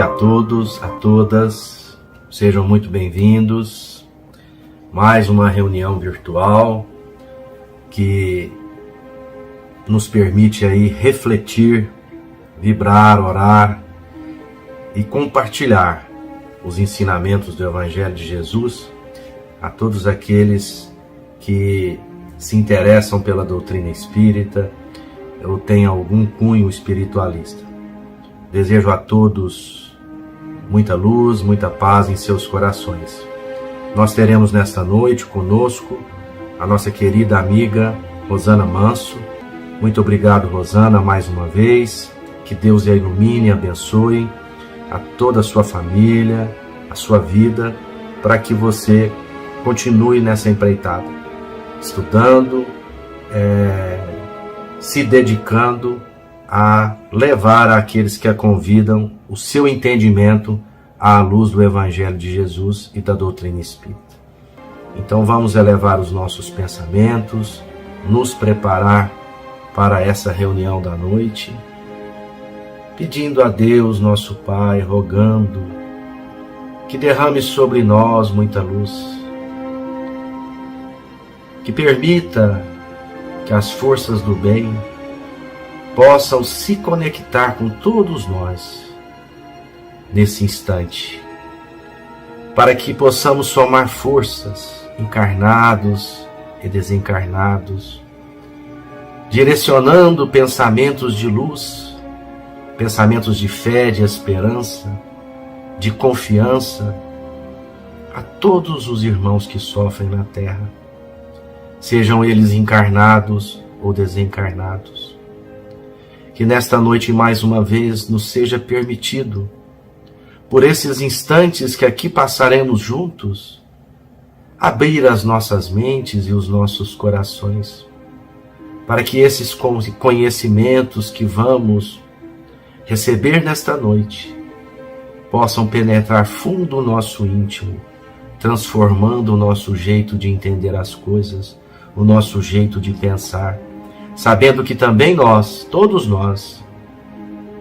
A todos, a todas, sejam muito bem-vindos. Mais uma reunião virtual que nos permite aí refletir, vibrar, orar e compartilhar os ensinamentos do Evangelho de Jesus a todos aqueles que se interessam pela doutrina espírita ou têm algum cunho espiritualista. Desejo a todos muita luz, muita paz em seus corações. Nós teremos nesta noite conosco a nossa querida amiga Rosana Manso. Muito obrigado, Rosana, mais uma vez. Que Deus a ilumine e abençoe a toda a sua família, a sua vida, para que você continue nessa empreitada, estudando, se dedicando a levar àqueles que a convidam o seu entendimento à luz do Evangelho de Jesus e da doutrina espírita. Então vamos elevar os nossos pensamentos, nos preparar para essa reunião da noite, pedindo a Deus, nosso Pai, rogando que derrame sobre nós muita luz, que permita que as forças do bem possam se conectar com todos nós nesse instante, para que possamos somar forças, encarnados e desencarnados, direcionando pensamentos de luz, pensamentos de fé, de esperança, de confiança a todos os irmãos que sofrem na Terra, sejam eles encarnados ou desencarnados. Que nesta noite, mais uma vez, nos seja permitido, por esses instantes que aqui passaremos juntos, abrir as nossas mentes e os nossos corações, para que esses conhecimentos que vamos receber nesta noite possam penetrar fundo o nosso íntimo, transformando o nosso jeito de entender as coisas, o nosso jeito de pensar, sabendo que também nós, todos nós,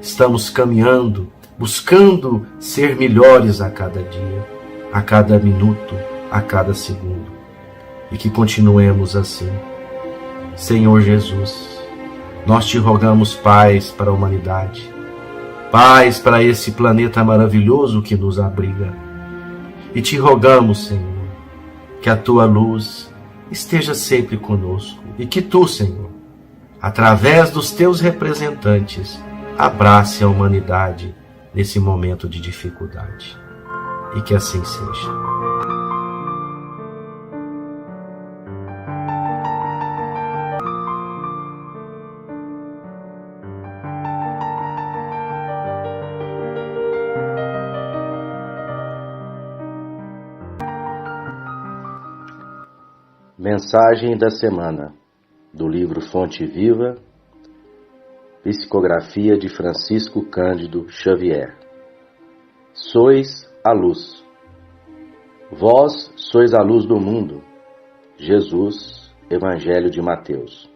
estamos caminhando, buscando ser melhores a cada dia, a cada minuto, a cada segundo. E que continuemos assim. Senhor Jesus, nós te rogamos paz para a humanidade, paz para esse planeta maravilhoso que nos abriga. E te rogamos, Senhor, que a tua luz esteja sempre conosco e que tu, Senhor, através dos teus representantes, abrace a humanidade nesse momento de dificuldade. E que assim seja. Mensagem da semana do livro Fonte Viva, psicografia de Francisco Cândido Xavier. Sois a luz. Vós sois a luz do mundo. Jesus, Evangelho de Mateus.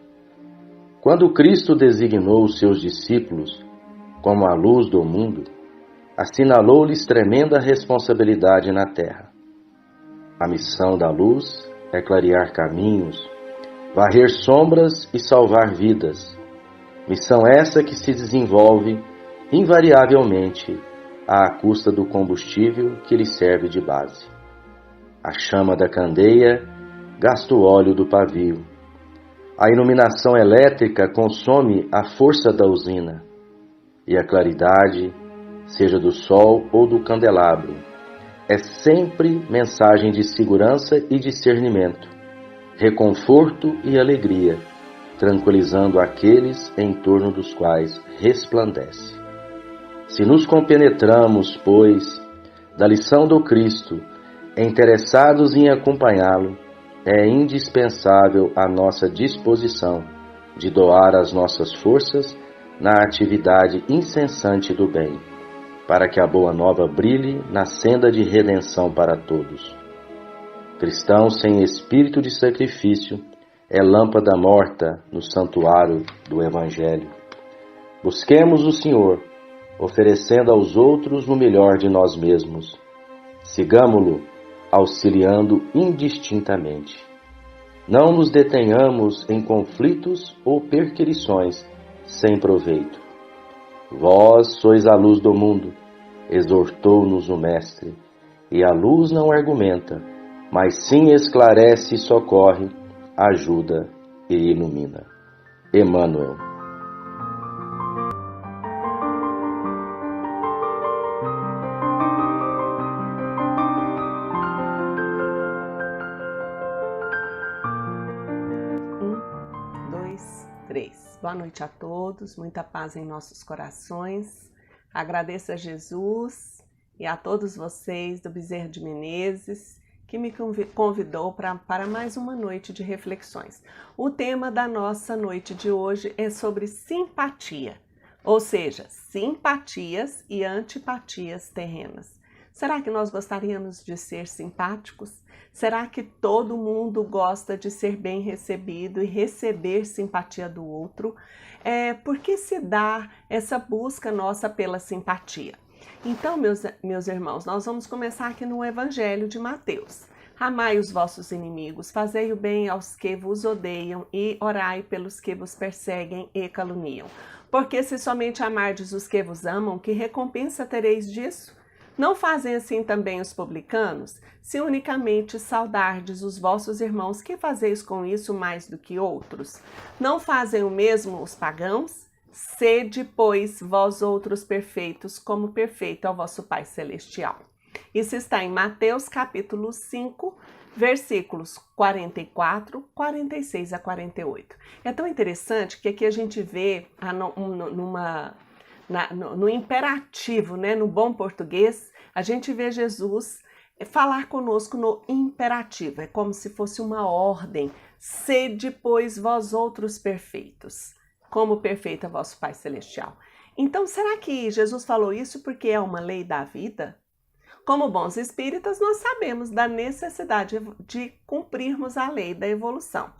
Quando Cristo designou os seus discípulos como a luz do mundo, assinalou-lhes tremenda responsabilidade na terra. A missão da luz é clarear caminhos, varrer sombras e salvar vidas. Missão essa que se desenvolve invariavelmente à custa do combustível que lhe serve de base. A chama da candeia gasta o óleo do pavio. A iluminação elétrica consome a força da usina. E a claridade, seja do sol ou do candelabro, é sempre mensagem de segurança e discernimento, reconforto e alegria, tranquilizando aqueles em torno dos quais resplandece. Se nos compenetramos, pois, da lição do Cristo, interessados em acompanhá-lo, é indispensável a nossa disposição de doar as nossas forças na atividade incessante do bem, para que a boa nova brilhe na senda de redenção para todos. Cristão sem espírito de sacrifício é lâmpada morta no santuário do Evangelho. Busquemos o Senhor, oferecendo aos outros o melhor de nós mesmos. Sigamo-lo auxiliando indistintamente. Não nos detenhamos em conflitos ou perquirições sem proveito. Vós sois a luz do mundo, exortou-nos o Mestre, e a luz não argumenta, mas sim esclarece e socorre, ajuda e ilumina. Emmanuel. Boa noite a todos, muita paz em nossos corações. Agradeço a Jesus e a todos vocês do Bezerra de Menezes, que me convidou para mais uma noite de reflexões. O tema da nossa noite de hoje é sobre simpatia, ou seja, simpatias e antipatias terrenas. Será que nós gostaríamos de ser simpáticos? Será que todo mundo gosta de ser bem recebido e receber simpatia do outro? Por que se dá essa busca nossa pela simpatia? Então, meus irmãos, nós vamos começar aqui no Evangelho de Mateus. Amai os vossos inimigos, fazei o bem aos que vos odeiam e orai pelos que vos perseguem e caluniam. Porque se somente amardes os que vos amam, que recompensa tereis disso? Não fazem assim também os publicanos? Se unicamente saudardes os vossos irmãos, que fazeis com isso mais do que outros? Não fazem o mesmo os pagãos? Sede, pois, vós outros perfeitos, como perfeito é o vosso Pai Celestial. Isso está em Mateus capítulo 5, versículos 44, 46 a 48. É tão interessante que aqui a gente vê no imperativo, né, no bom português, a gente vê Jesus falar conosco no imperativo. É como se fosse uma ordem. Sede, pois, vós outros perfeitos, como perfeito é vosso Pai Celestial. Então, será que Jesus falou isso porque é uma lei da vida? Como bons espíritas, nós sabemos da necessidade de cumprirmos a lei da evolução.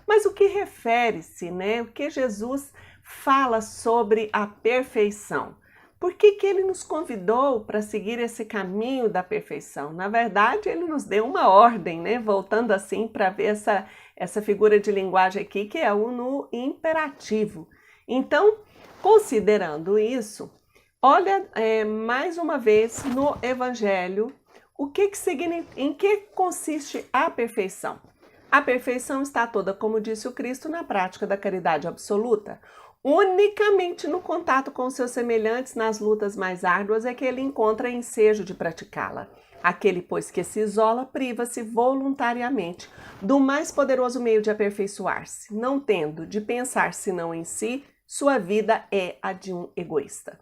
Mas o que refere-se, né? O que Jesus fala sobre a perfeição? Por que ele nos convidou para seguir esse caminho da perfeição? Na verdade, ele nos deu uma ordem, né? Voltando assim para ver essa figura de linguagem aqui, que é o no imperativo. Então, considerando isso, olha mais uma vez no Evangelho em que consiste a perfeição. A perfeição está toda, como disse o Cristo, na prática da caridade absoluta. Unicamente no contato com seus semelhantes nas lutas mais árduas é que ele encontra ensejo de praticá-la. Aquele, pois, que se isola, priva-se voluntariamente do mais poderoso meio de aperfeiçoar-se, não tendo de pensar senão em si, sua vida é a de um egoísta.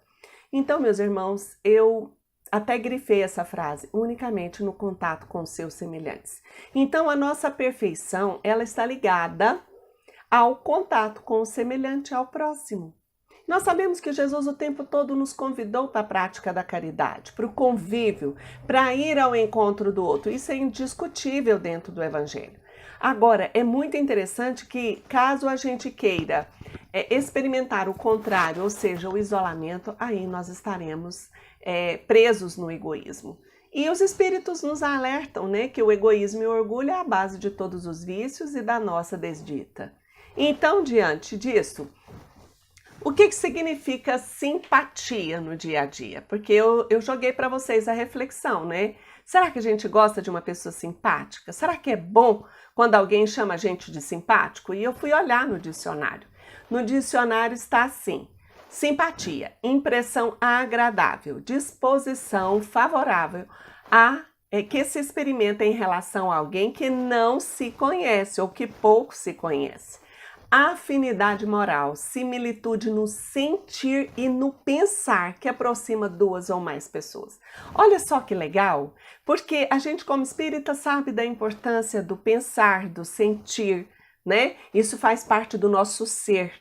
Então, meus irmãos, eu até grifei essa frase, unicamente no contato com seus semelhantes. Então, a nossa perfeição, ela está ligada ao contato com o semelhante, ao próximo. Nós sabemos que Jesus o tempo todo nos convidou para a prática da caridade, para o convívio, para ir ao encontro do outro. Isso é indiscutível dentro do Evangelho. Agora, é muito interessante que, caso a gente queira experimentar o contrário, ou seja, o isolamento, aí nós estaremos presos no egoísmo. E os espíritos nos alertam, né, que o egoísmo e o orgulho é a base de todos os vícios e da nossa desdita. Então, diante disso, o que significa simpatia no dia a dia? Porque eu joguei para vocês a reflexão, né? Será que a gente gosta de uma pessoa simpática? Será que é bom quando alguém chama a gente de simpático? E eu fui olhar no dicionário. No dicionário está assim: simpatia, impressão agradável, disposição favorável que se experimenta em relação a alguém que não se conhece ou que pouco se conhece. Afinidade moral, similitude no sentir e no pensar que aproxima duas ou mais pessoas. Olha só que legal, porque a gente como espírita sabe da importância do pensar, do sentir, né? Isso faz parte do nosso ser.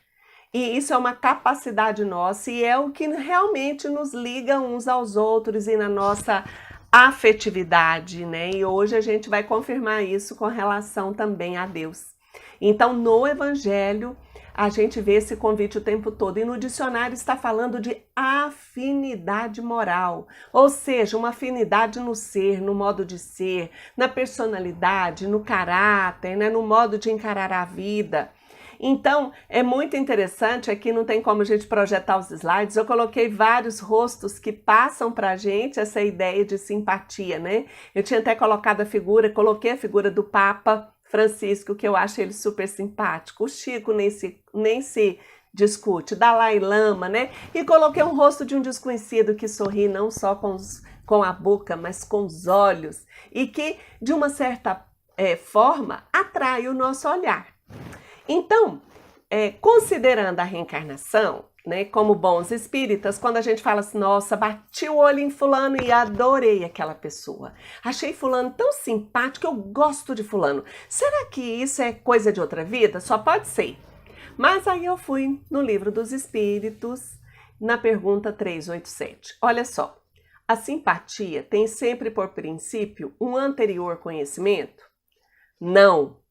E isso é uma capacidade nossa e é o que realmente nos liga uns aos outros e na nossa afetividade, né? E hoje a gente vai confirmar isso com relação também a Deus. Então, no Evangelho, a gente vê esse convite o tempo todo. E no dicionário está falando de afinidade moral. Ou seja, uma afinidade no ser, no modo de ser, na personalidade, no caráter, né, no modo de encarar a vida. Então, é muito interessante, aqui não tem como a gente projetar os slides, eu coloquei vários rostos que passam para a gente essa ideia de simpatia, né? Eu tinha até colocado coloquei a figura do Papa Francisco, que eu acho ele super simpático. O Chico nem se discute. Dalai Lama, né? E coloquei um rosto de um desconhecido que sorri não só com a boca, mas com os olhos. E que, de uma certa forma, atrai o nosso olhar. Então, considerando a reencarnação, né, como bons espíritas, quando a gente fala assim, nossa, bati o olho em fulano e adorei aquela pessoa. Achei fulano tão simpático, eu gosto de fulano. Será que isso é coisa de outra vida? Só pode ser. Mas aí eu fui no Livro dos Espíritos, na pergunta 387. Olha só, a simpatia tem sempre por princípio um anterior conhecimento? Não.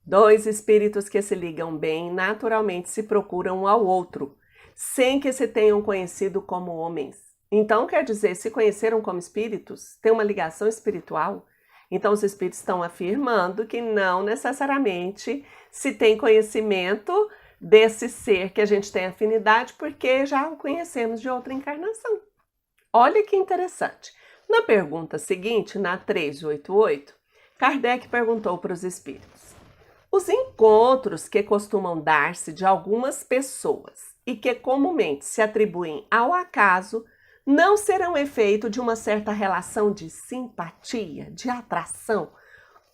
Dois espíritos que se ligam bem naturalmente se procuram um ao outro, sem que se tenham conhecido como homens. Então, quer dizer, se conheceram como espíritos, tem uma ligação espiritual? Então, os espíritos estão afirmando que não necessariamente se tem conhecimento desse ser que a gente tem afinidade, porque já o conhecemos de outra encarnação. Olha que interessante. Na pergunta seguinte, na 388, Kardec perguntou para os espíritos: os encontros que costumam dar-se de algumas pessoas e que comumente se atribuem ao acaso não serão efeito de uma certa relação de simpatia, de atração?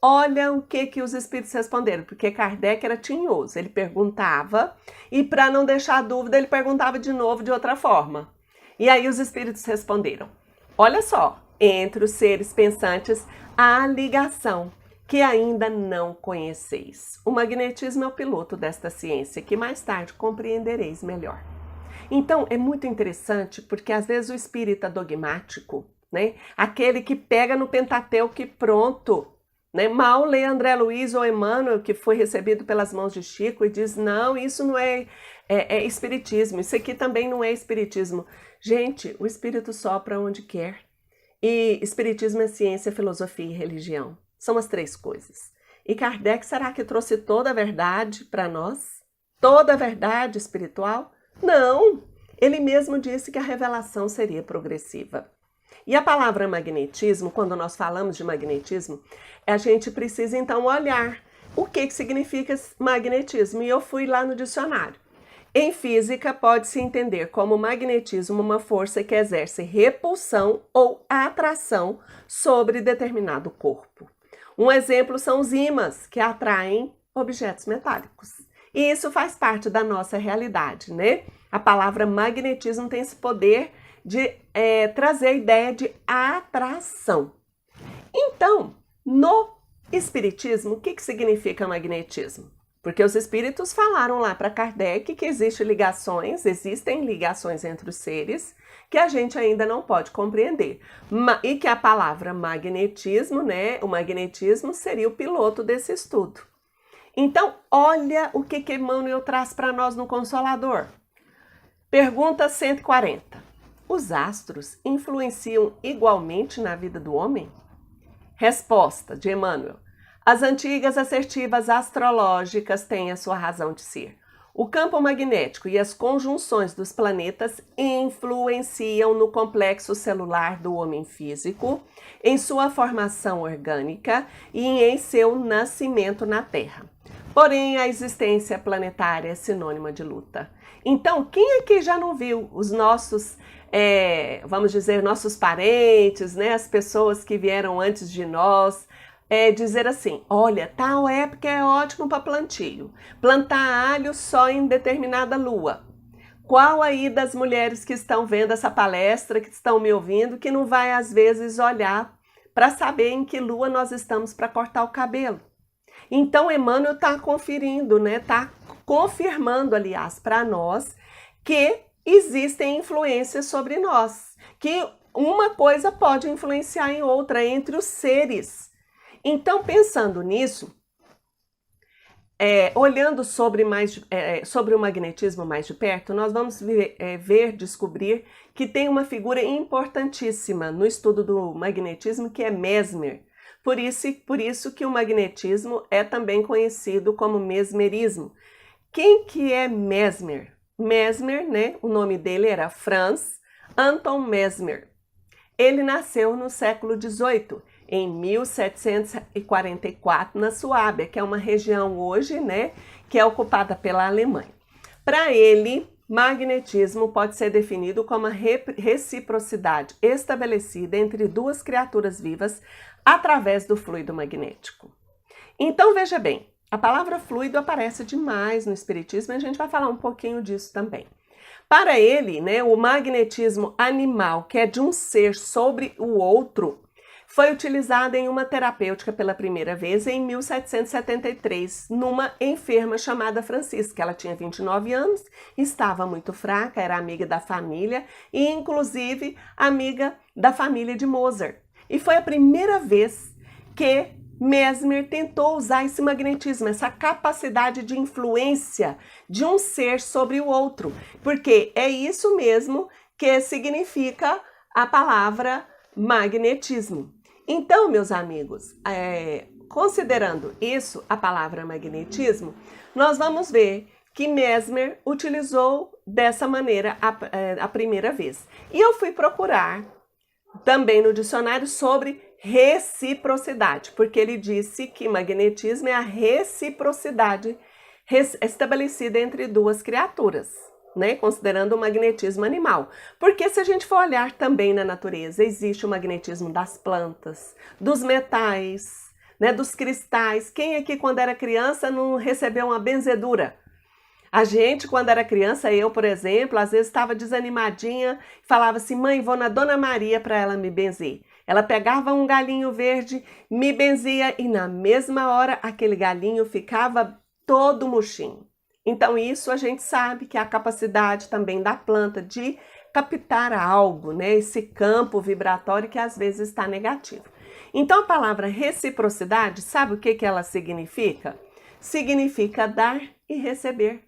Olha o que os espíritos responderam, porque Kardec era tinhoso, ele perguntava e, para não deixar dúvida, ele perguntava de novo de outra forma. E aí os espíritos responderam: olha só, entre os seres pensantes há ligação que ainda não conheceis. O magnetismo é o piloto desta ciência, que mais tarde compreendereis melhor. Então, é muito interessante, porque às vezes o espírita dogmático, né, aquele que pega no Pentateuco e pronto, né, mal lê André Luiz ou Emmanuel, que foi recebido pelas mãos de Chico, e diz, não, isso não é espiritismo, isso aqui também não é espiritismo. Gente, o espírito sopra onde quer. E espiritismo é ciência, filosofia e religião. São as três coisas. E Kardec, será que trouxe toda a verdade para nós? Toda a verdade espiritual? Não! Ele mesmo disse que a revelação seria progressiva. E a palavra magnetismo, quando nós falamos de magnetismo, a gente precisa então olhar o que significa magnetismo. E eu fui lá no dicionário. Em física, pode-se entender como magnetismo uma força que exerce repulsão ou atração sobre determinado corpo. Um exemplo são os ímãs, que atraem objetos metálicos. E isso faz parte da nossa realidade, né? A palavra magnetismo tem esse poder de trazer a ideia de atração. Então, no espiritismo, o que significa magnetismo? Porque os espíritos falaram lá para Kardec que existem ligações entre os seres que a gente ainda não pode compreender. E que a palavra magnetismo, né, o magnetismo seria o piloto desse estudo. Então, olha o que Emmanuel traz para nós no Consolador. Pergunta 140. Os astros influenciam igualmente na vida do homem? Resposta de Emmanuel. As antigas assertivas astrológicas têm a sua razão de ser. O campo magnético e as conjunções dos planetas influenciam no complexo celular do homem físico, em sua formação orgânica e em seu nascimento na Terra. Porém, a existência planetária é sinônima de luta. Então, quem aqui já não viu os nossos, vamos dizer, nossos parentes, né, as pessoas que vieram antes de nós, dizer assim, olha, tal época é ótimo para plantio, plantar alho só em determinada lua. Qual aí das mulheres que estão vendo essa palestra, que estão me ouvindo, que não vai às vezes olhar para saber em que lua nós estamos para cortar o cabelo? Então, Emmanuel está conferindo, né, está confirmando, aliás, para nós que existem influências sobre nós, que uma coisa pode influenciar em outra entre os seres. Então, pensando nisso, olhando sobre o magnetismo mais de perto, nós vamos descobrir que tem uma figura importantíssima no estudo do magnetismo, que é Mesmer. Por isso que o magnetismo é também conhecido como mesmerismo. Quem que é Mesmer? Mesmer, né? O nome dele era Franz Anton Mesmer. Ele nasceu no século XVIII, em 1744, na Suábia, que é uma região hoje, né, que é ocupada pela Alemanha. Para ele, magnetismo pode ser definido como a reciprocidade estabelecida entre duas criaturas vivas através do fluido magnético. Então, veja bem, a palavra fluido aparece demais no Espiritismo e a gente vai falar um pouquinho disso também. Para ele, né, o magnetismo animal, que é de um ser sobre o outro, foi utilizado em uma terapêutica pela primeira vez em 1773, numa enferma chamada Francisca. Ela tinha 29 anos, estava muito fraca, era amiga da família e, inclusive, amiga da família de Mozart. E foi a primeira vez que Mesmer tentou usar esse magnetismo, essa capacidade de influência de um ser sobre o outro, porque é isso mesmo que significa a palavra magnetismo. Então, meus amigos, considerando isso, a palavra magnetismo, nós vamos ver que Mesmer utilizou dessa maneira a primeira vez. E eu fui procurar também no dicionário sobre reciprocidade, porque ele disse que magnetismo é a reciprocidade estabelecida entre duas criaturas, né? Considerando o magnetismo animal. Porque se a gente for olhar também na natureza, existe o magnetismo das plantas, dos metais, né? Dos cristais. Quem aqui quando era criança não recebeu uma benzedura? A gente, quando era criança, eu, por exemplo, às vezes estava desanimadinha, falava assim, mãe, vou na Dona Maria para ela me benzer. Ela pegava um galinho verde, me benzia e na mesma hora aquele galinho ficava todo murchinho. Então isso a gente sabe que é a capacidade também da planta de captar algo, né? Esse campo vibratório que às vezes está negativo. Então a palavra reciprocidade, sabe o que ela significa? Significa dar e receber.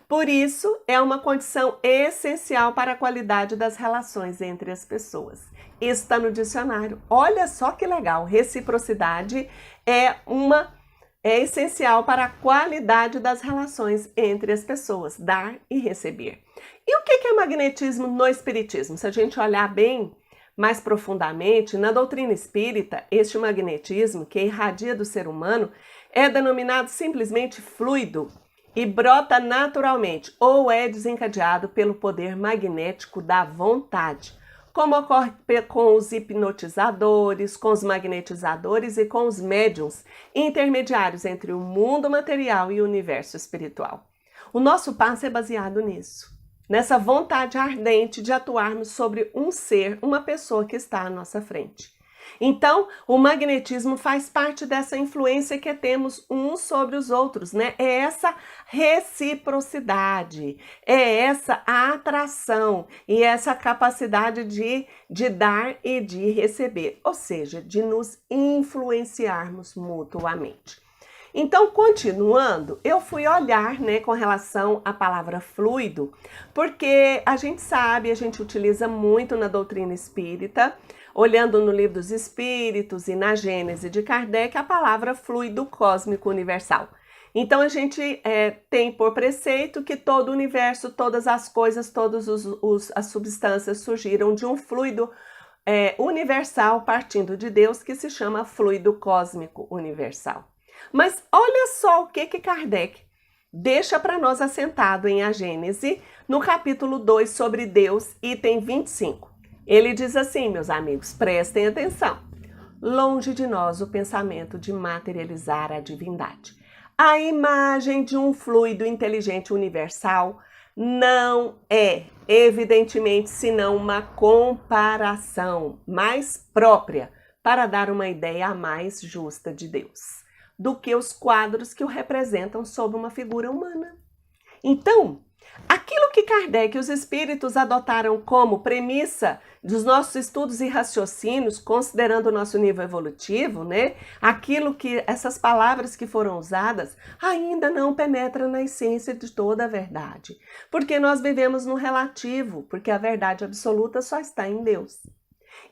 Por isso, é uma condição essencial para a qualidade das relações entre as pessoas. Isso está no dicionário. Olha só que legal, reciprocidade é essencial para a qualidade das relações entre as pessoas, dar e receber. E o que é magnetismo no Espiritismo? Se a gente olhar bem mais profundamente, na doutrina espírita, este magnetismo que irradia do ser humano é denominado simplesmente fluido e brota naturalmente ou é desencadeado pelo poder magnético da vontade, como ocorre com os hipnotizadores, com os magnetizadores e com os médiums, intermediários entre o mundo material e o universo espiritual. O nosso passo é baseado nisso, nessa vontade ardente de atuarmos sobre um ser, uma pessoa que está à nossa frente. Então, o magnetismo faz parte dessa influência que temos uns sobre os outros, né? É essa reciprocidade, é essa atração e essa capacidade de dar e de receber, ou seja, de nos influenciarmos mutuamente. Então, continuando, eu fui olhar, né, com relação à palavra fluido, porque a gente sabe, a gente utiliza muito na doutrina espírita, olhando no Livro dos Espíritos e na Gênese de Kardec, a palavra fluido cósmico universal. Então, a gente tem por preceito que todo o universo, todas as coisas, todas as substâncias surgiram de um fluido universal partindo de Deus, que se chama fluido cósmico universal. Mas olha só o que Kardec deixa para nós assentado em A Gênese, no capítulo 2 sobre Deus, item 25. Ele diz assim, meus amigos, prestem atenção. Longe de nós o pensamento de materializar a divindade. A imagem de um fluido inteligente universal não é, evidentemente, senão uma comparação mais própria para dar uma ideia mais justa de Deus do que os quadros que o representam sob uma figura humana. Então, Aquilo que Kardec e os espíritos adotaram como premissa dos nossos estudos e raciocínios, considerando o nosso nível evolutivo, né? Aquilo que essas palavras que foram usadas ainda não penetram na essência de toda a verdade. Porque nós vivemos no relativo, porque a verdade absoluta só está em Deus.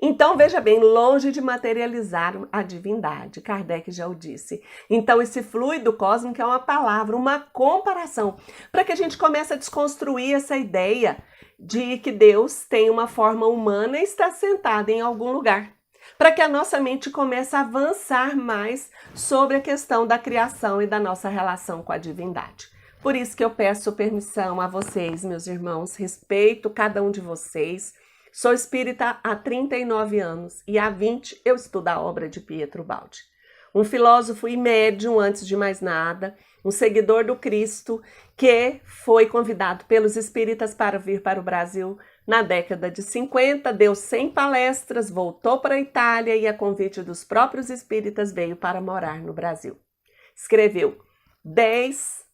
Então, veja bem, longe de materializar a divindade, Kardec já o disse. Então, esse fluido cósmico é uma palavra, uma comparação, para que a gente comece a desconstruir essa ideia de que Deus tem uma forma humana e está sentado em algum lugar. Para que a nossa mente comece a avançar mais sobre a questão da criação e da nossa relação com a divindade. Por isso que eu peço permissão a vocês, meus irmãos, respeito cada um de vocês. Sou espírita há 39 anos e há 20 eu estudo a obra de Pietro Baldi. Um filósofo e médium, antes de mais nada, um seguidor do Cristo, que foi convidado pelos espíritas para vir para o Brasil na década de 50, deu 100 palestras, voltou para a Itália e, a convite dos próprios espíritas, veio para morar no Brasil. Escreveu 10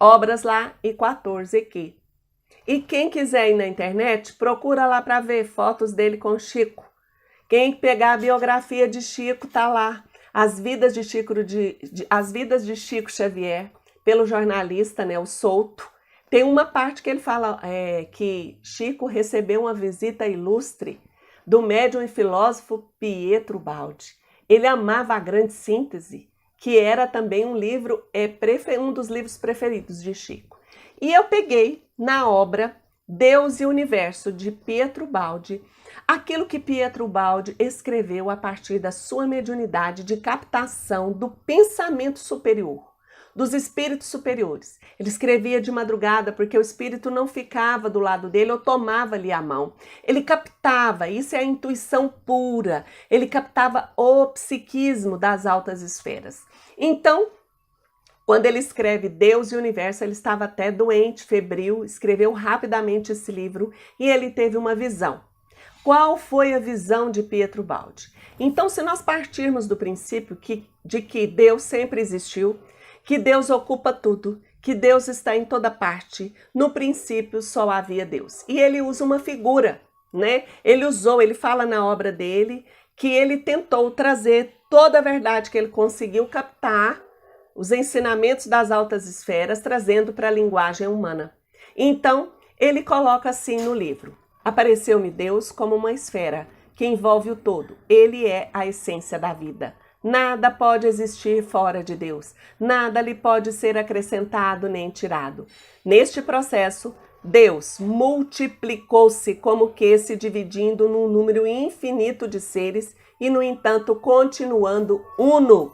obras lá e 14 aqui. E quem quiser ir na internet, procura lá para ver fotos dele com Chico. Quem pegar a biografia de Chico, tá lá. As vidas de Chico Xavier, pelo jornalista, né, o Souto. Tem uma parte que ele fala que Chico recebeu uma visita ilustre do médium e filósofo Pietro Baldi. Ele amava a Grande Síntese, que era também um dos livros preferidos de Chico. E eu peguei na obra Deus e o Universo, de Pietro Baldi, aquilo que Pietro Baldi escreveu a partir da sua mediunidade de captação do pensamento superior, dos espíritos superiores. Ele escrevia de madrugada porque o espírito não ficava do lado dele ou tomava-lhe a mão. Ele captava, isso é a intuição pura, ele captava o psiquismo das altas esferas. Então, quando ele escreve Deus e o Universo, ele estava até doente, febril, escreveu rapidamente esse livro e ele teve uma visão. Qual foi a visão de Pietro Baldi? Então, se nós partirmos do princípio de que Deus sempre existiu, que Deus ocupa tudo, que Deus está em toda parte, no princípio só havia Deus. E ele usa uma figura, né? Ele fala na obra dele que ele tentou trazer toda a verdade que ele conseguiu captar, os ensinamentos das altas esferas, trazendo para a linguagem humana. Então, ele coloca assim no livro: apareceu-me Deus como uma esfera que envolve o todo. Ele é a essência da vida. Nada pode existir fora de Deus. Nada lhe pode ser acrescentado nem tirado. Neste processo, Deus multiplicou-se como que se dividindo num número infinito de seres e, no entanto, continuando uno.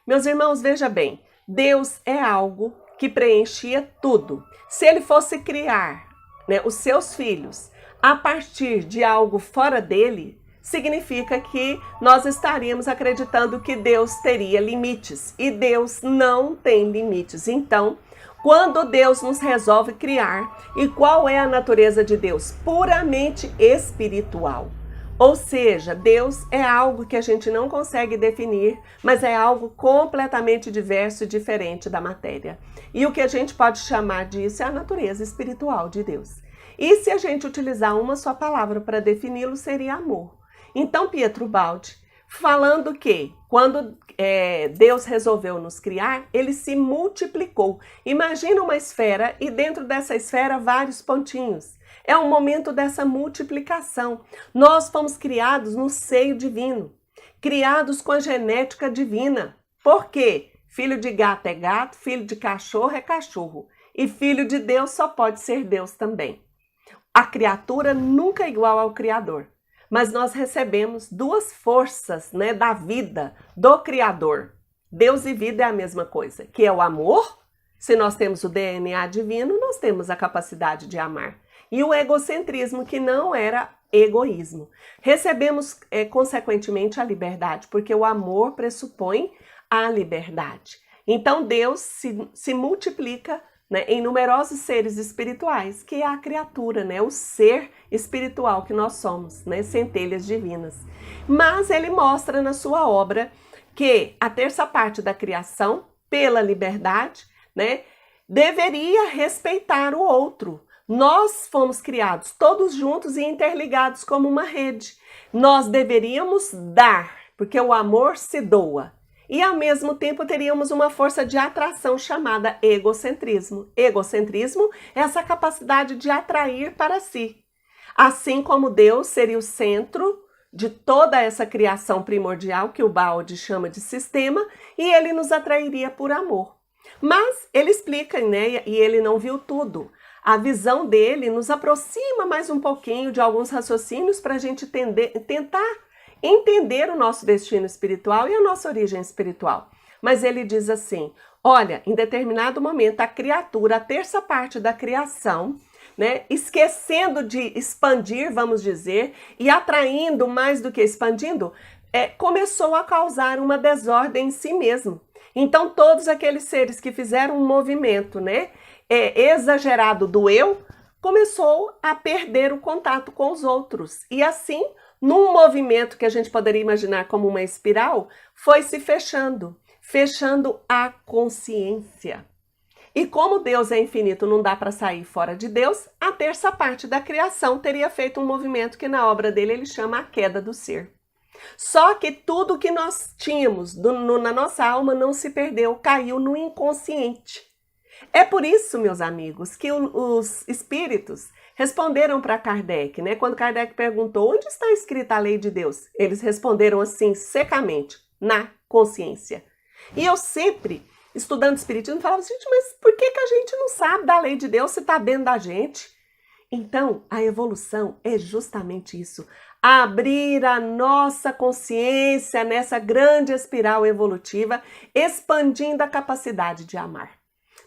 Meus irmãos, veja bem, Deus é algo que preenchia tudo. Se ele fosse criar, né, os seus filhos a partir de algo fora dele, significa que nós estaríamos acreditando que Deus teria limites. E Deus não tem limites. Então, quando Deus nos resolve criar, e qual é a natureza de Deus? Puramente espiritual. Ou seja, Deus é algo que a gente não consegue definir, mas é algo completamente diverso e diferente da matéria. E o que a gente pode chamar disso é a natureza espiritual de Deus. E se a gente utilizar uma só palavra para defini-lo, seria amor. Então, Pietro Baldi, falando que quando Deus resolveu nos criar, ele se multiplicou. Imagina uma esfera e dentro dessa esfera vários pontinhos. É o momento dessa multiplicação. Nós fomos criados no seio divino, criados com a genética divina. Por quê? Filho de gato é gato, filho de cachorro é cachorro. E filho de Deus só pode ser Deus também. A criatura nunca é igual ao Criador. Mas nós recebemos duas forças, né, da vida do Criador. Deus e vida é a mesma coisa, que é o amor. Se nós temos o DNA divino, nós temos a capacidade de amar. E o egocentrismo, que não era egoísmo. Recebemos, consequentemente, a liberdade, porque o amor pressupõe a liberdade. Então, Deus se multiplica, né, em numerosos seres espirituais, que é a criatura, né, o ser espiritual que nós somos, né, centelhas divinas. Mas ele mostra na sua obra que a terça parte da criação, pela liberdade, né, deveria respeitar o outro. Nós fomos criados todos juntos e interligados como uma rede. Nós deveríamos dar, porque o amor se doa. E ao mesmo tempo teríamos uma força de atração chamada egocentrismo. Egocentrismo é essa capacidade de atrair para si. Assim como Deus seria o centro de toda essa criação primordial que o Balde chama de sistema, e ele nos atrairia por amor. Mas ele explica, né? E ele não viu tudo. A visão dele nos aproxima mais um pouquinho de alguns raciocínios para a gente tentar entender o nosso destino espiritual e a nossa origem espiritual. Mas ele diz assim, olha, em determinado momento a criatura, a terça parte da criação, né, esquecendo de expandir, vamos dizer, e atraindo mais do que expandindo, começou a causar uma desordem em si mesmo. Então todos aqueles seres que fizeram um movimento, né, exagerado do eu, começou a perder o contato com os outros. E assim, num movimento que a gente poderia imaginar como uma espiral, foi se fechando a consciência. E como Deus é infinito, não dá para sair fora de Deus, a terça parte da criação teria feito um movimento que na obra dele ele chama a queda do ser. Só que tudo que nós tínhamos na nossa alma não se perdeu, caiu no inconsciente. É por isso, meus amigos, que os espíritos responderam para Kardec, né? Quando Kardec perguntou onde está escrita a lei de Deus, eles responderam assim, secamente, na consciência. E eu sempre, estudando espiritismo, falava, gente, mas por que a gente não sabe da lei de Deus se está dentro da gente? Então, a evolução é justamente isso, abrir a nossa consciência nessa grande espiral evolutiva, expandindo a capacidade de amar.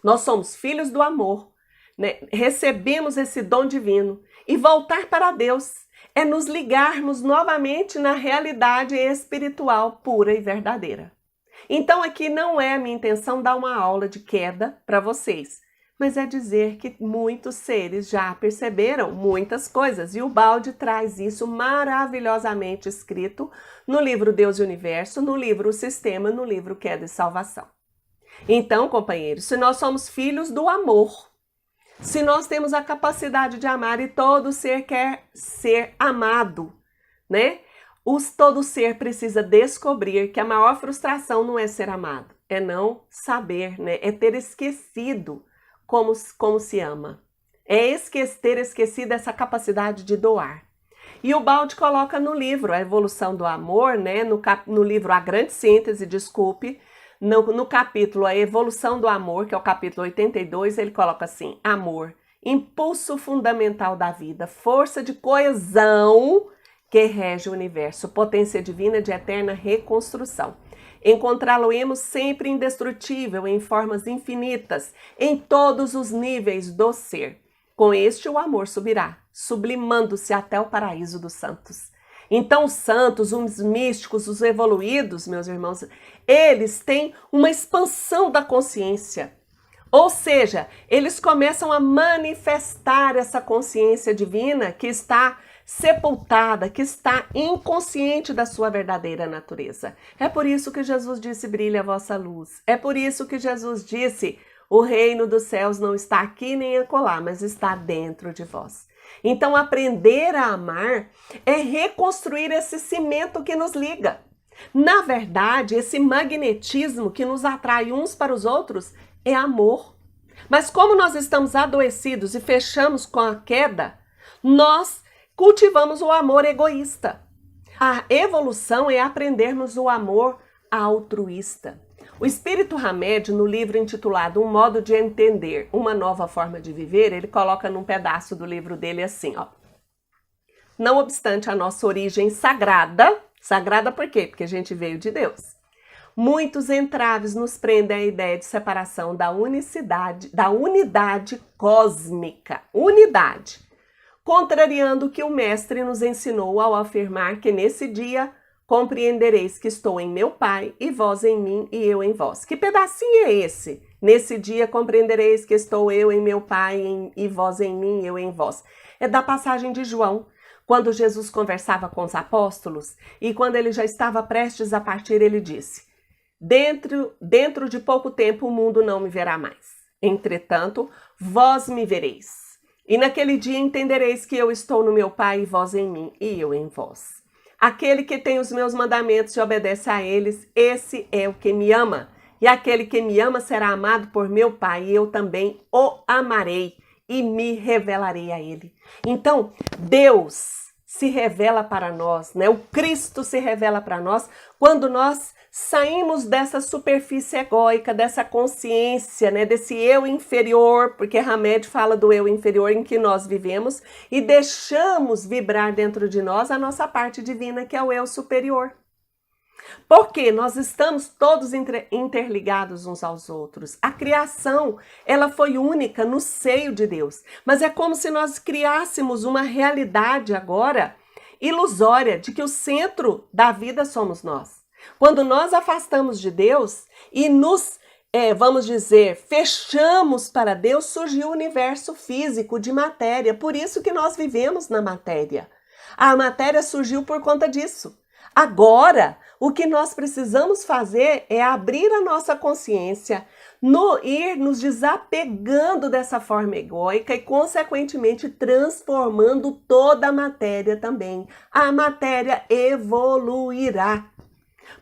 Nós somos filhos do amor, né? Recebemos esse dom divino e voltar para Deus é nos ligarmos novamente na realidade espiritual pura e verdadeira. Então aqui não é a minha intenção dar uma aula de queda para vocês, mas é dizer que muitos seres já perceberam muitas coisas e o Balde traz isso maravilhosamente escrito no livro Deus e Universo, no livro O Sistema, no livro Queda e Salvação. Então, companheiros, se nós somos filhos do amor, se nós temos a capacidade de amar e todo ser quer ser amado, né? Todo ser precisa descobrir que a maior frustração não é ser amado, é não saber, né? É ter esquecido como se ama. É ter esquecido essa capacidade de doar. E o Balde coloca no livro A Evolução do Amor, né? No livro A Grande Síntese, desculpe, no capítulo A Evolução do Amor, que é o capítulo 82, ele coloca assim, amor, impulso fundamental da vida, força de coesão que rege o universo, potência divina de eterna reconstrução. Encontrá-lo-emos sempre indestrutível, em formas infinitas, em todos os níveis do ser. Com este o amor subirá, sublimando-se até o paraíso dos santos. Então os santos, os místicos, os evoluídos, meus irmãos, eles têm uma expansão da consciência. Ou seja, eles começam a manifestar essa consciência divina que está sepultada, que está inconsciente da sua verdadeira natureza. É por isso que Jesus disse, brilha a vossa luz. É por isso que Jesus disse, o reino dos céus não está aqui nem acolá, mas está dentro de vós. Então, aprender a amar é reconstruir esse cimento que nos liga. Na verdade, esse magnetismo que nos atrai uns para os outros é amor. Mas como nós estamos adoecidos e fechamos com a queda, nós cultivamos o amor egoísta. A evolução é aprendermos o amor altruísta. O Espírito Hamed, no livro intitulado Um Modo de Entender, Uma Nova Forma de Viver, ele coloca num pedaço do livro dele assim, ó. Não obstante a nossa origem sagrada, sagrada por quê? Porque a gente veio de Deus. Muitos entraves nos prendem à ideia de separação da unicidade, da unidade cósmica. Unidade. Contrariando o que o Mestre nos ensinou ao afirmar que nesse dia compreendereis que estou em meu Pai, e vós em mim, e eu em vós. Que pedacinho é esse? Nesse dia compreendereis que estou eu em meu Pai, e vós em mim, e eu em vós. É da passagem de João, quando Jesus conversava com os apóstolos, e quando ele já estava prestes a partir, ele disse, dentro de pouco tempo o mundo não me verá mais. Entretanto, vós me vereis. E naquele dia entendereis que eu estou no meu Pai, e vós em mim, e eu em vós. Aquele que tem os meus mandamentos e obedece a eles, esse é o que me ama. E aquele que me ama será amado por meu Pai, e eu também o amarei e me revelarei a ele. Então, Deus se revela para nós, né? O Cristo se revela para nós quando nós saímos dessa superfície egóica, dessa consciência, né? Desse eu inferior, porque Hamed fala do eu inferior em que nós vivemos, e deixamos vibrar dentro de nós a nossa parte divina, que é o eu superior. Porque nós estamos todos interligados uns aos outros. A criação, ela foi única no seio de Deus. Mas é como se nós criássemos uma realidade agora ilusória de que o centro da vida somos nós. Quando nós afastamos de Deus e nos, vamos dizer, fechamos para Deus, surgiu o universo físico de matéria. Por isso que nós vivemos na matéria. A matéria surgiu por conta disso. Agora, o que nós precisamos fazer é abrir a nossa consciência, ir nos desapegando dessa forma egóica e, consequentemente, transformando toda a matéria também. A matéria evoluirá.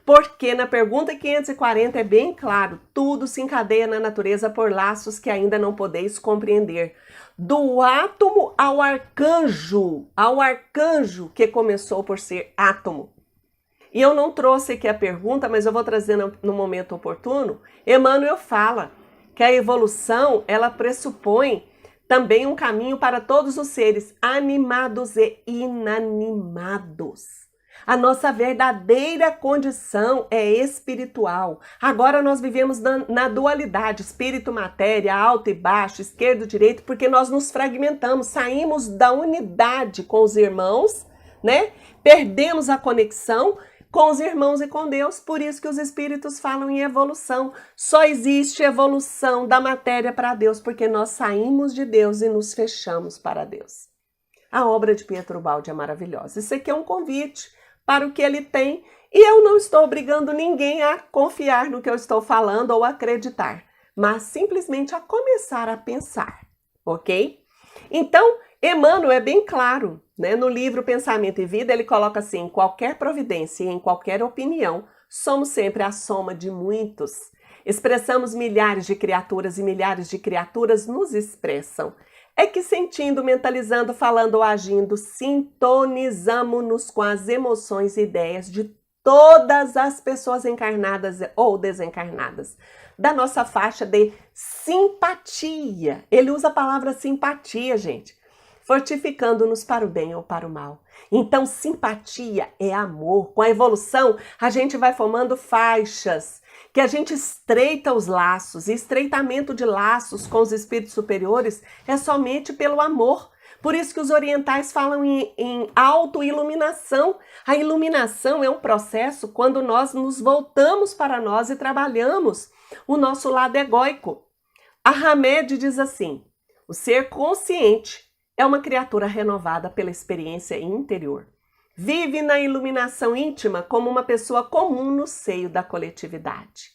Porque na pergunta 540 é bem claro, tudo se encadeia na natureza por laços que ainda não podeis compreender. Do átomo ao arcanjo que começou por ser átomo. E eu não trouxe aqui a pergunta, mas eu vou trazer no momento oportuno. Emmanuel fala que a evolução, ela pressupõe também um caminho para todos os seres, animados e inanimados. A nossa verdadeira condição é espiritual. Agora nós vivemos na dualidade, espírito, matéria, alto e baixo, esquerdo e direito, porque nós nos fragmentamos, saímos da unidade com os irmãos, né? Perdemos a conexão com os irmãos e com Deus, por isso que os espíritos falam em evolução. Só existe evolução da matéria para Deus, porque nós saímos de Deus e nos fechamos para Deus. A obra de Pietro Baldi é maravilhosa. Isso aqui é um convite para o que ele tem, e eu não estou obrigando ninguém a confiar no que eu estou falando ou acreditar, mas simplesmente a começar a pensar, ok? Então, Emmanuel é bem claro, né? No livro Pensamento e Vida, ele coloca assim: em qualquer providência e em qualquer opinião, somos sempre a soma de muitos. Expressamos milhares de criaturas e milhares de criaturas nos expressam. É que sentindo, mentalizando, falando ou agindo, sintonizamos-nos com as emoções e ideias de todas as pessoas encarnadas ou desencarnadas, da nossa faixa de simpatia. Ele usa a palavra simpatia, gente, fortificando-nos para o bem ou para o mal. Então, simpatia é amor. Com a evolução, a gente vai formando faixas, que a gente estreita os laços, e estreitamento de laços com os espíritos superiores é somente pelo amor. Por isso que os orientais falam em autoiluminação. A iluminação é um processo quando nós nos voltamos para nós e trabalhamos o nosso lado egóico. A Hamed diz assim: o ser consciente é uma criatura renovada pela experiência interior. Vive na iluminação íntima como uma pessoa comum no seio da coletividade.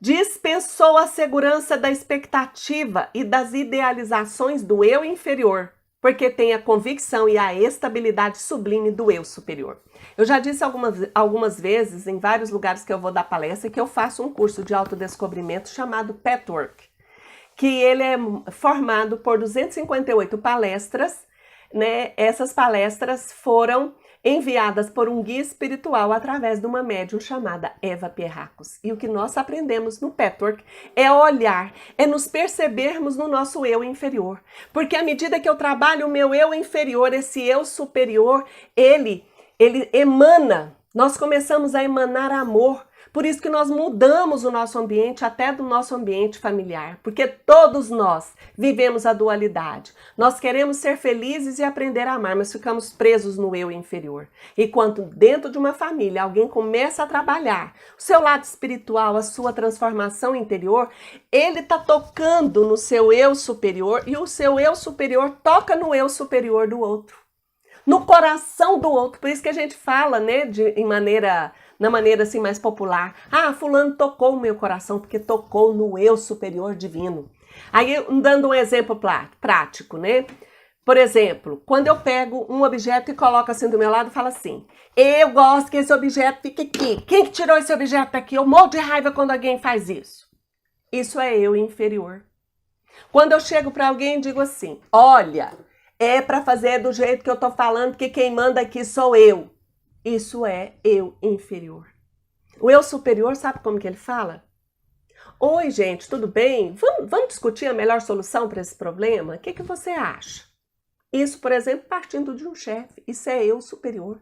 Dispensou a segurança da expectativa e das idealizações do eu inferior, porque tem a convicção e a estabilidade sublime do eu superior. Eu já disse algumas vezes, em vários lugares que eu vou dar palestra, que eu faço um curso de autodescobrimento chamado Pathwork, que ele é formado por 258 palestras, né? Essas palestras foram enviadas por um guia espiritual através de uma médium chamada Eva Pierracos. E o que nós aprendemos no Pathwork é olhar, é nos percebermos no nosso eu inferior. Porque à medida que eu trabalho o meu eu inferior, esse eu superior, ele emana, nós começamos a emanar amor. Por isso que nós mudamos o nosso ambiente, até do nosso ambiente familiar, porque todos nós vivemos a dualidade. Nós queremos ser felizes e aprender a amar, mas ficamos presos no eu inferior. E quando dentro de uma família alguém começa a trabalhar o seu lado espiritual, a sua transformação interior, ele está tocando no seu eu superior e o seu eu superior toca no eu superior do outro, no coração do outro. Por isso que a gente fala, né, em maneira na maneira assim mais popular. Ah, fulano tocou o meu coração porque tocou no eu superior divino. Aí, dando um exemplo prático, né? Por exemplo, quando eu pego um objeto e coloco assim do meu lado e falo assim, eu gosto que esse objeto fique aqui. Quem que tirou esse objeto daqui? Eu morro de raiva quando alguém faz isso. Isso é eu inferior. Quando eu chego para alguém e digo assim, olha, é para fazer do jeito que eu tô falando, porque quem manda aqui sou eu. Isso é eu inferior. O eu superior, sabe como que ele fala? Oi, gente, tudo bem? Vamos discutir a melhor solução para esse problema? O que você acha? Isso, por exemplo, partindo de um chefe. Isso é eu superior.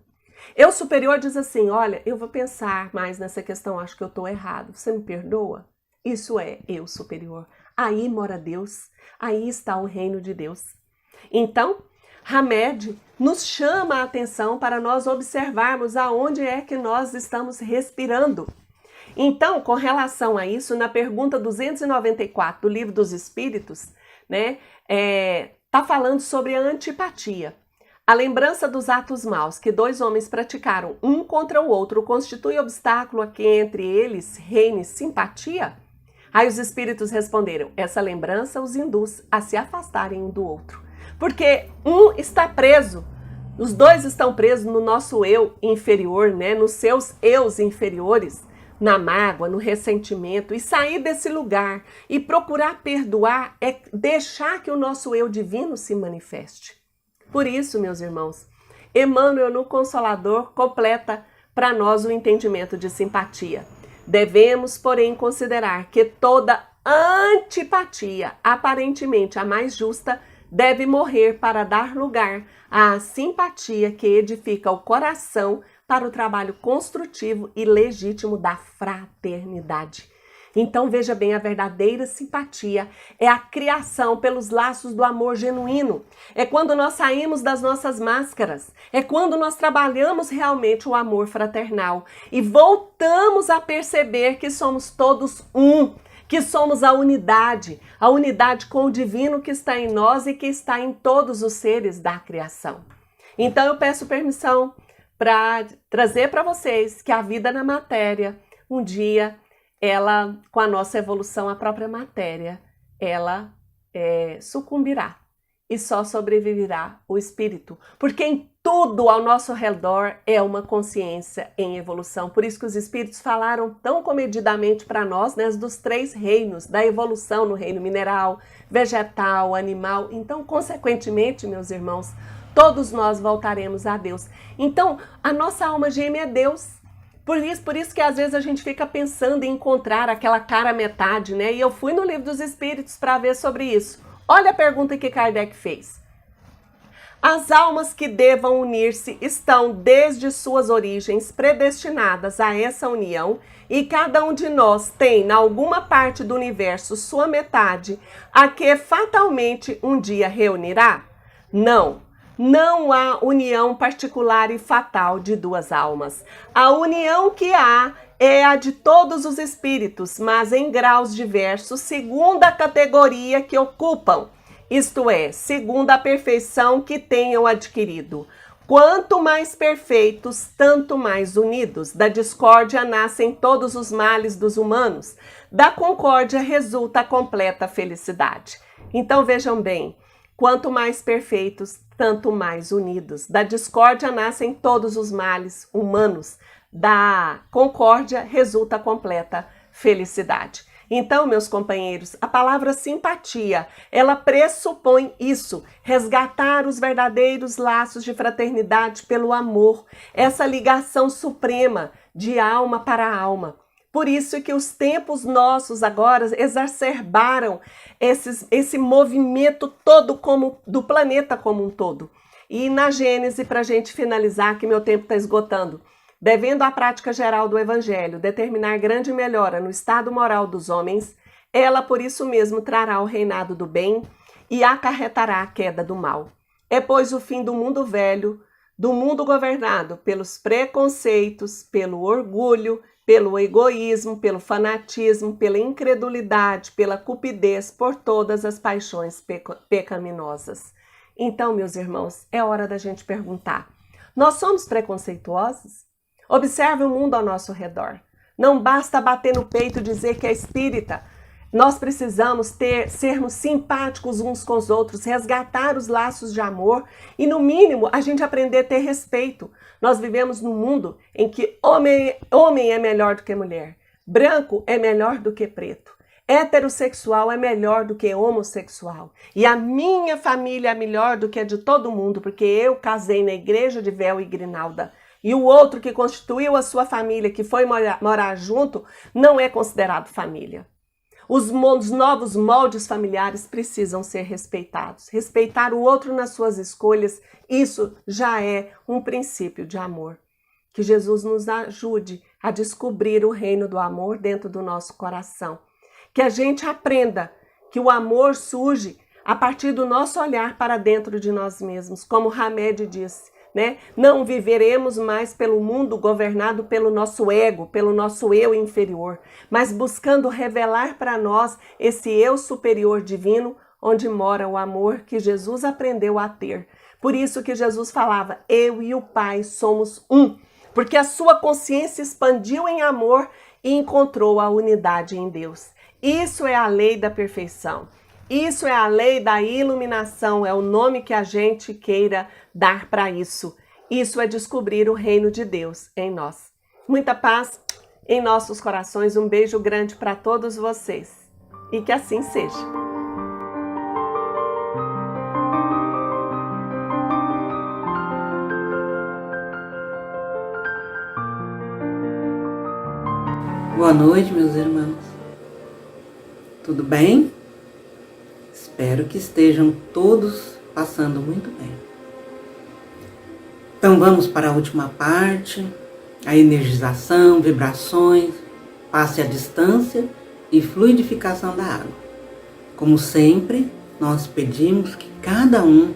Eu superior diz assim, olha, eu vou pensar mais nessa questão, acho que eu estou errado. Você me perdoa? Isso é eu superior. Aí mora Deus. Aí está o reino de Deus. Então, Hamed nos chama a atenção para nós observarmos aonde é que nós estamos respirando. Então, com relação a isso, na pergunta 294 do Livro dos Espíritos, né, está falando sobre a antipatia. A lembrança dos atos maus que dois homens praticaram um contra o outro constitui obstáculo a que entre eles reine simpatia? Aí os espíritos responderam, essa lembrança os induz a se afastarem um do outro. Porque um está preso, os dois estão presos no nosso eu inferior, né, nos seus eus inferiores, na mágoa, no ressentimento, e sair desse lugar e procurar perdoar é deixar que o nosso eu divino se manifeste. Por isso, meus irmãos, Emmanuel no Consolador completa para nós o entendimento de simpatia. Devemos, porém, considerar que toda antipatia, aparentemente a mais justa, deve morrer para dar lugar à simpatia que edifica o coração para o trabalho construtivo e legítimo da fraternidade. Então veja bem, a verdadeira simpatia é a criação pelos laços do amor genuíno. É quando nós saímos das nossas máscaras, é quando nós trabalhamos realmente o amor fraternal e voltamos a perceber que somos todos um, que somos a unidade com o divino que está em nós e que está em todos os seres da criação. Então eu peço permissão para trazer para vocês que a vida na matéria, um dia, ela, com a nossa evolução, a própria matéria, ela sucumbirá e só sobreviverá o espírito, porque em tudo ao nosso redor é uma consciência em evolução. Por isso que os espíritos falaram tão comedidamente para nós, né, dos 3 reinos da evolução, no reino mineral, vegetal, animal. Então, consequentemente, meus irmãos, todos nós voltaremos a Deus. Então, a nossa alma gêmea é Deus. Por isso que às vezes a gente fica pensando em encontrar aquela cara metade, né? E eu fui no Livro dos Espíritos para ver sobre isso. Olha a pergunta que Kardec fez. As almas que devam unir-se estão desde suas origens predestinadas a essa união e cada um de nós tem, em alguma parte do universo, sua metade, a que fatalmente um dia reunirá? Não. Não há união particular e fatal de 2 almas. A união que há é a de todos os espíritos, mas em graus diversos, segundo a categoria que ocupam, isto é, segundo a perfeição que tenham adquirido. Quanto mais perfeitos, tanto mais unidos. Da discórdia nascem todos os males dos humanos. Da concórdia resulta a completa felicidade. Então vejam bem, quanto mais perfeitos, tanto mais unidos. Da discórdia nascem todos os males humanos. Da concórdia resulta a completa felicidade. Então, meus companheiros, a palavra simpatia, ela pressupõe isso, resgatar os verdadeiros laços de fraternidade pelo amor, essa ligação suprema de alma para alma. Por isso que os tempos nossos agora exacerbaram esse movimento todo do planeta como um todo. E na Gênese, para a gente finalizar, que meu tempo está esgotando, devendo a prática geral do Evangelho determinar grande melhora no estado moral dos homens, ela por isso mesmo trará o reinado do bem e acarretará a queda do mal. É, pois, o fim do mundo velho, do mundo governado pelos preconceitos, pelo orgulho, pelo egoísmo, pelo fanatismo, pela incredulidade, pela cupidez, por todas as paixões pecaminosas. Então, meus irmãos, é hora da gente perguntar, nós somos preconceituosos? Observe o mundo ao nosso redor. Não basta bater no peito e dizer que é espírita. Nós precisamos sermos simpáticos uns com os outros, resgatar os laços de amor e, no mínimo, a gente aprender a ter respeito. Nós vivemos num mundo em que homem é melhor do que mulher, branco é melhor do que preto, heterossexual é melhor do que homossexual. E a minha família é melhor do que a de todo mundo, porque eu casei na igreja de véu e grinalda. E o outro que constituiu a sua família, que foi morar junto, não é considerado família. Os novos moldes familiares precisam ser respeitados. Respeitar o outro nas suas escolhas, isso já é um princípio de amor. Que Jesus nos ajude a descobrir o reino do amor dentro do nosso coração. Que a gente aprenda que o amor surge a partir do nosso olhar para dentro de nós mesmos. Como Hamed disse, né? Não viveremos mais pelo mundo governado pelo nosso ego, pelo nosso eu inferior, mas buscando revelar para nós esse eu superior divino, onde mora o amor que Jesus aprendeu a ter. Por isso que Jesus falava, eu e o Pai somos um, porque a sua consciência expandiu em amor e encontrou a unidade em Deus. Isso é a lei da perfeição. Isso é a lei da iluminação, é o nome que a gente queira dar para isso. Isso é descobrir o reino de Deus em nós. Muita paz em nossos corações, um beijo grande para todos vocês. E que assim seja. Boa noite, meus irmãos. Tudo bem? Espero que estejam todos passando muito bem. Então vamos para a última parte, a energização, vibrações, passe à distância e fluidificação da água. Como sempre, nós pedimos que cada um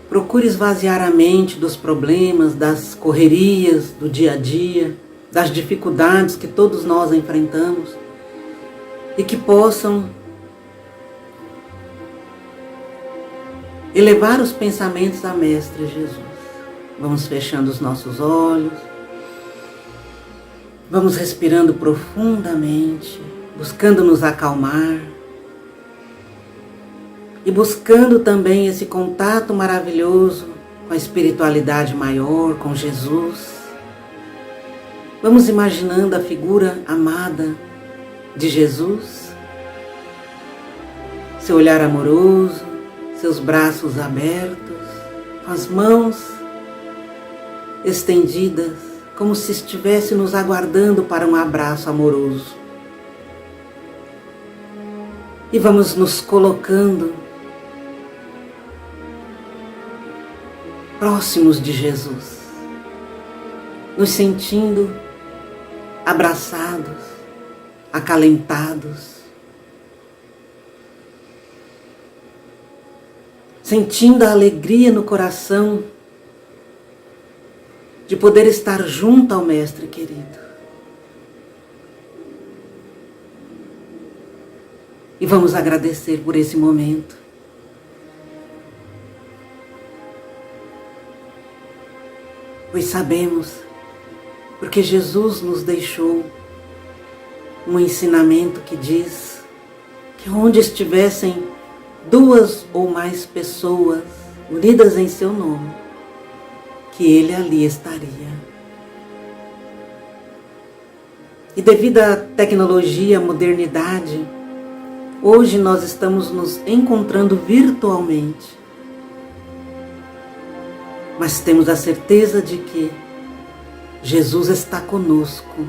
procure esvaziar a mente dos problemas, das correrias do dia a dia, das dificuldades que todos nós enfrentamos e que possam elevar os pensamentos a Mestre Jesus. Vamos fechando os nossos olhos. Vamos respirando profundamente, buscando nos acalmar. E buscando também esse contato maravilhoso com a espiritualidade maior, com Jesus. Vamos imaginando a figura amada de Jesus. Seu olhar amoroso, seus braços abertos, com as mãos estendidas, como se estivesse nos aguardando para um abraço amoroso. E vamos nos colocando próximos de Jesus, nos sentindo abraçados, acalentados, sentindo a alegria no coração de poder estar junto ao Mestre querido. E vamos agradecer por esse momento. Pois sabemos, porque Jesus nos deixou um ensinamento que diz que onde estivessem duas ou mais pessoas unidas em seu nome, que Ele ali estaria. E devido à tecnologia, à modernidade, hoje nós estamos nos encontrando virtualmente. Mas temos a certeza de que Jesus está conosco,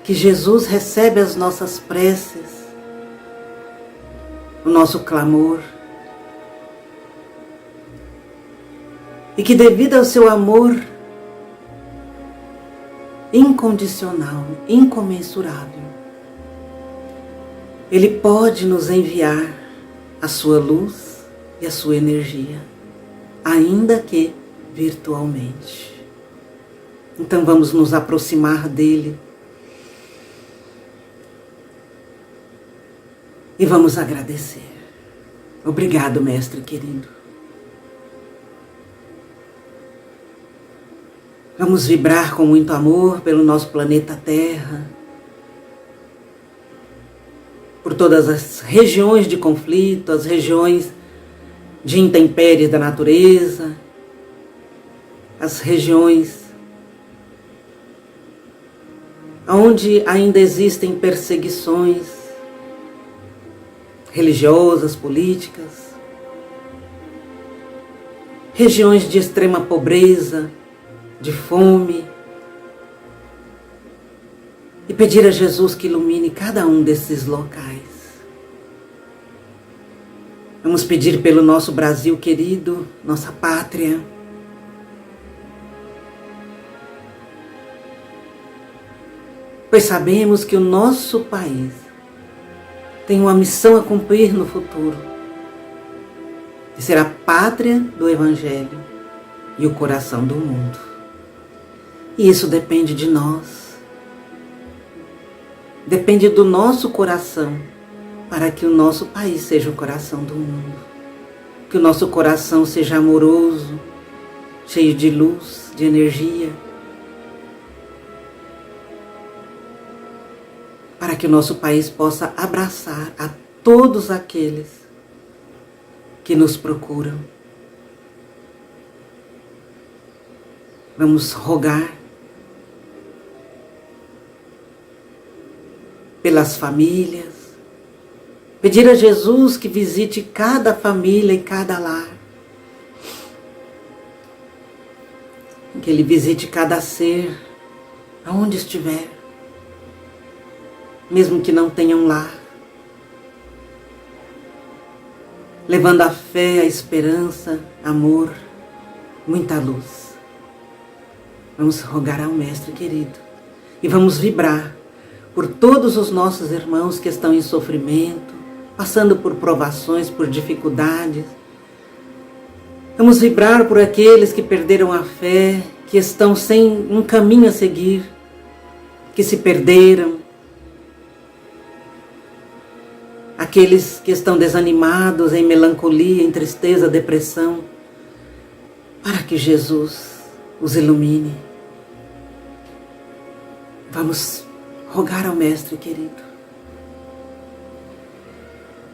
que Jesus recebe as nossas preces, o nosso clamor, e que devido ao seu amor incondicional, incomensurável, Ele pode nos enviar a sua luz e a sua energia, ainda que virtualmente. Então vamos nos aproximar dele e vamos agradecer. Obrigado, Mestre querido. Vamos vibrar com muito amor pelo nosso planeta Terra, por todas as regiões de conflito, as regiões de intempéries da natureza, as regiões onde ainda existem perseguições religiosas, políticas, regiões de extrema pobreza, de fome, e pedir a Jesus que ilumine cada um desses locais. Vamos pedir pelo nosso Brasil querido, nossa pátria. Pois sabemos que o nosso país tem uma missão a cumprir no futuro, de ser a pátria do Evangelho e o coração do mundo. E isso depende de nós. Depende do nosso coração para que o nosso país seja o coração do mundo. Que o nosso coração seja amoroso, cheio de luz, de energia. Para que o nosso país possa abraçar a todos aqueles que nos procuram. Vamos rogar pelas famílias, pedir a Jesus que visite cada família e cada lar, que Ele visite cada ser, aonde estiver, mesmo que não tenha um lar, levando a fé, a esperança, amor, muita luz. Vamos rogar ao Mestre querido e vamos vibrar por todos os nossos irmãos que estão em sofrimento, passando por provações, por dificuldades. Vamos vibrar por aqueles que perderam a fé, que estão sem um caminho a seguir, que se perderam. Aqueles que estão desanimados, em melancolia, em tristeza, depressão, para que Jesus os ilumine. Vamos rogar ao Mestre querido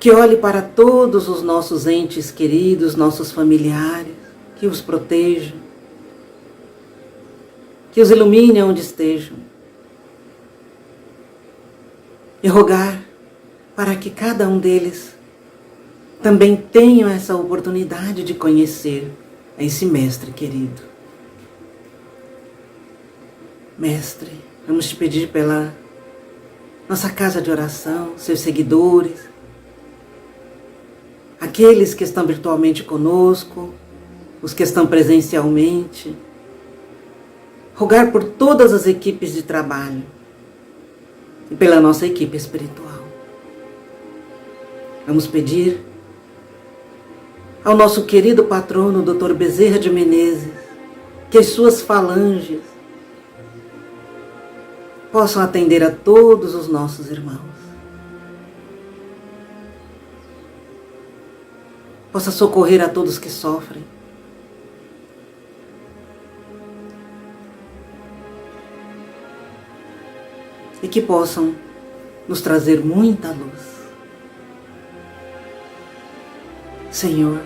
que olhe para todos os nossos entes queridos, nossos familiares, que os proteja, que os ilumine onde estejam, e rogar para que cada um deles também tenha essa oportunidade de conhecer a esse Mestre querido. Mestre, vamos te pedir pela nossa casa de oração, seus seguidores, aqueles que estão virtualmente conosco, os que estão presencialmente, rogar por todas as equipes de trabalho e pela nossa equipe espiritual. Vamos pedir ao nosso querido patrono, Dr. Bezerra de Menezes, que as suas falanges possam atender a todos os nossos irmãos. Possa socorrer a todos que sofrem. E que possam nos trazer muita luz. Senhor,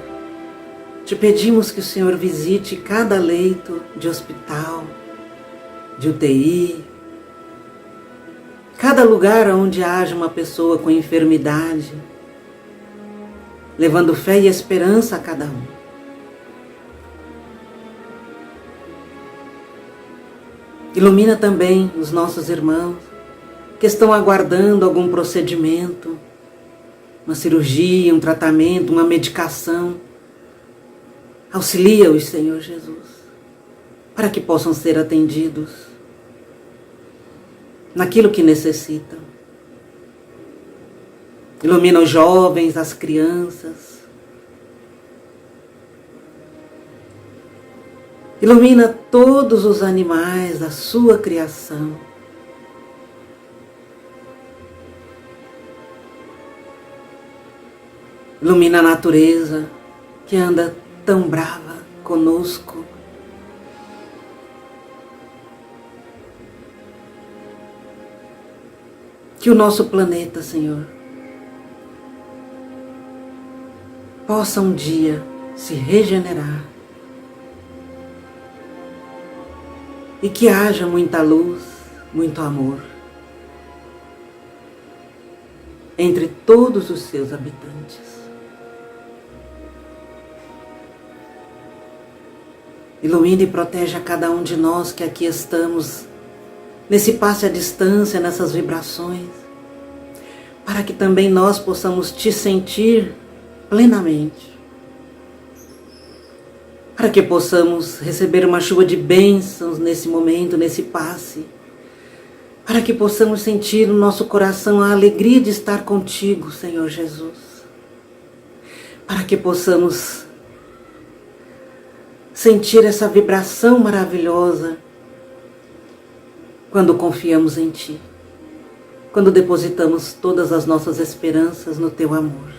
te pedimos que o Senhor visite cada leito de hospital, de UTI, cada lugar onde haja uma pessoa com enfermidade, levando fé e esperança a cada um. Ilumina também os nossos irmãos que estão aguardando algum procedimento, uma cirurgia, um tratamento, uma medicação. Auxilia-os, Senhor Jesus, para que possam ser atendidos naquilo que necessitam. Ilumina os jovens, as crianças. Ilumina todos os animais da sua criação. Ilumina a natureza que anda tão brava conosco. Que o nosso planeta, Senhor, possa um dia se regenerar e que haja muita luz, muito amor entre todos os seus habitantes. Ilumine e protege a cada um de nós que aqui estamos, nesse passe à distância, nessas vibrações, para que também nós possamos te sentir plenamente, para que possamos receber uma chuva de bênçãos nesse momento, nesse passe, para que possamos sentir no nosso coração a alegria de estar contigo, Senhor Jesus, para que possamos sentir essa vibração maravilhosa quando confiamos em Ti, quando depositamos todas as nossas esperanças no Teu amor.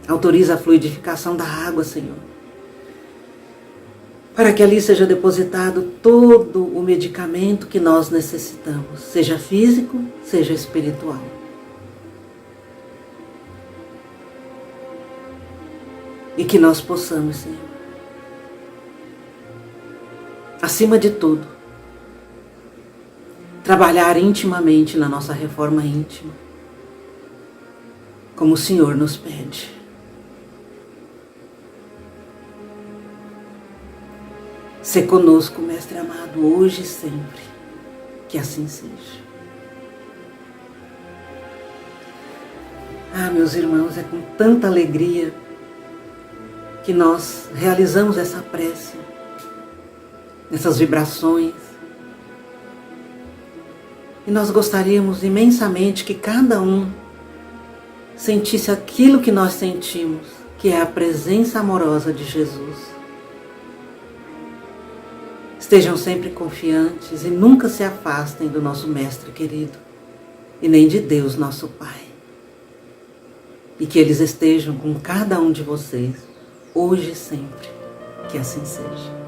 Autoriza a fluidificação da água, Senhor, para que ali seja depositado todo o medicamento que nós necessitamos, seja físico, seja espiritual. E que nós possamos, Senhor, acima de tudo, trabalhar intimamente na nossa reforma íntima, como o Senhor nos pede. Sê conosco, Mestre amado, hoje e sempre, que assim seja. Ah, meus irmãos, é com tanta alegria que nós realizamos essa prece, essas vibrações. E nós gostaríamos imensamente que cada um sentisse aquilo que nós sentimos, que é a presença amorosa de Jesus. Estejam sempre confiantes e nunca se afastem do nosso Mestre querido e nem de Deus, nosso Pai. E que eles estejam com cada um de vocês, hoje e sempre, que assim seja.